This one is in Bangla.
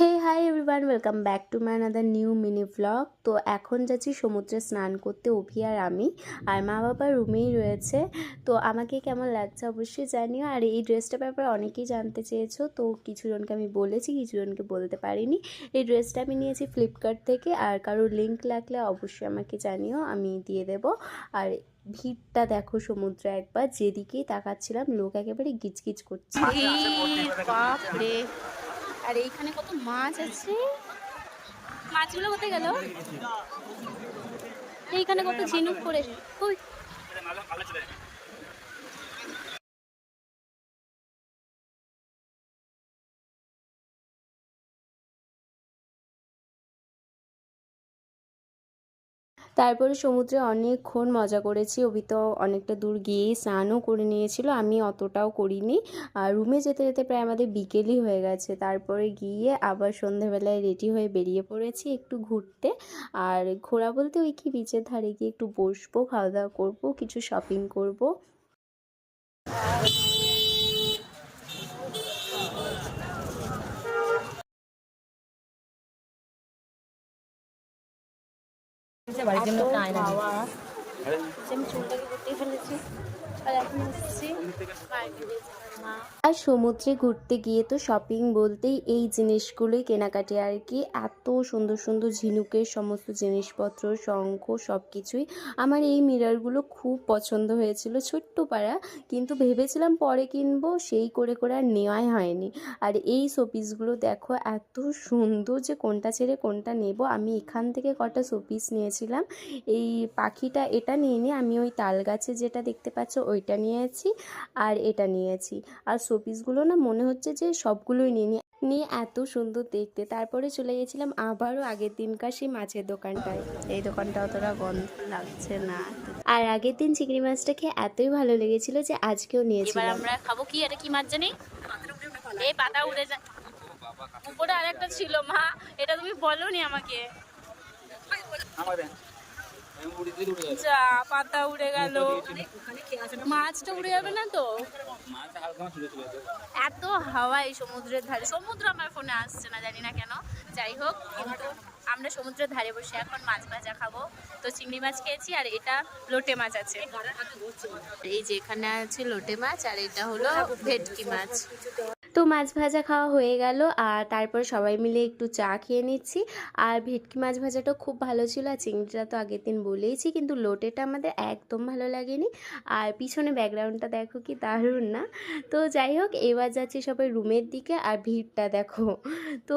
Hey hi everyone, welcome back to my another new mini vlog. তো এখন যাচ্ছি সমুদ্রে স্নান করতে, অভি আর আমি, আর মা বাবা রুমেই রয়েছে। তো আমাকে কেমন লাগছে অবশ্যই জানিও। আর এই ড্রেসটার ব্যাপারে অনেকেই জানতে চেয়েছো, তো কিছুজনকে আমি বলেছি, কিছুজনকে বলতে পারিনি। এই ড্রেসটা আমি নিয়েছি ফ্লিপকার্ট থেকে, আর কারোর লিঙ্ক লাগলে অবশ্যই আমাকে জানিও, আমি দিয়ে দেবো। আর ভিড়টা দেখো সমুদ্রে, একবার যেদিকেই তাকাচ্ছিলাম লোক একেবারে গিজগিজ করছে। বাপরে, আর এইখানে কত মাছ আছে, মাছগুলো কোথায় গেল? এইখানে কত ঝিনুক পড়ে। কই? তারপরে সমুদ্রে অনেকক্ষণ মজা করেছি। অভি তো অনেকটা দূর গিয়েই স্নানও করে নিয়েছিল, আমি অতটাও করিনি। আর রুমে যেতে যেতে প্রায় আমাদের বিকেলই হয়ে গেছে। তারপরে গিয়ে আবার সন্ধেবেলায় রেডি হয়ে বেরিয়ে পড়েছি একটু ঘুরতে। আর ঘোরা বলতে ওই কি, বিচের ধারে গিয়ে একটু বসবো, খাওয়া দাওয়া করবো, কিছু শপিং করবো। আমি চুলটাকে ঘুরতে ফেলেছি, আর এখন এসেছি মার্কেটে। আর সমুদ্রে ঘুরতে গিয়ে তো শপিং বলতেই এই জিনিসগুলোই কেনাকাটি আর কি। এত সুন্দর সুন্দর ঝিনুকের সমস্ত জিনিসপত্র, শঙ্খ, সব কিছুই। আমার এই মিররগুলো খুব পছন্দ হয়েছিল, ছোট্ট পাড়া, কিন্তু ভেবেছিলাম পরে কিনবো, সেই করে করে আর নেওয়াই হয়নি। আর এই শোপিসগুলো দেখো এত সুন্দর যে কোনটা ছেড়ে কোনটা নেব। আমি এখান থেকে কটা শোপিস নিয়েছিলাম। এই পাখিটা এটা নিইনি, আমি ওই তাল গাছে যেটা দেখতে পাচ্ছ ওইটা নিয়েছি, আর এটা নিয়েছি। আর শোপিসগুলো না মনে হচ্ছে যে সবগুলোই নিয়ে এত সুন্দর দেখতে। তারপরে চলে গেছিলাম আবারও আগের দিনকার সেই মাছের দোকানটায়। এই দোকানটা অতটা গন্ধ লাগছে না। আর আগের দিন চিংড়ি মাছটা খেয়ে এতই ভালো লেগেছিল যে আজকেও নিয়েছিলাম। এবার আমরা খাবো কি, এটা কি মাছ জানি? এই পাতা উড়ে যায় উপরে। আরেকটা ছিল মা, এটা তুমি বলোনি আমাকে। যা, পাতা উড়ে গেল, মাছটা উড়ে যাবে না তো? এত হাওয়া এই সমুদ্রের ধারে। সমুদ্র আমার ফোনে আসছে না, জানি না কেন। যাই হোক, কিন্তু আমরা সমুদ্রের ধারে বসে এখন মাছ ভাজা খাবো। তো চিংড়ি মাছ খেয়েছি, আর এটা লোটে মাছ আছে। এই যে এখানে আছে লোটে মাছ, আর এটা হলো ভেটকি মাছ। তো মাছ ভাজা খাওয়া হয়ে গেল, আর তারপর সবাই মিলে একটু চা খেয়ে নিচ্ছি। আর ভেটকি মাছ ভাজাটা খুব ভালো ছিল, আর চিংড়িটা তো আগের দিন বলেইছি, কিন্তু লোটেটা আমাদের একদম ভালো লাগেনি। আর পিছনে ব্যাকগ্রাউন্ডটা দেখো কি দারুণ না? তো যাই হোক, এবার যাচ্ছি সবাই রুমের দিকে, আর ভিড়টা দেখো। তো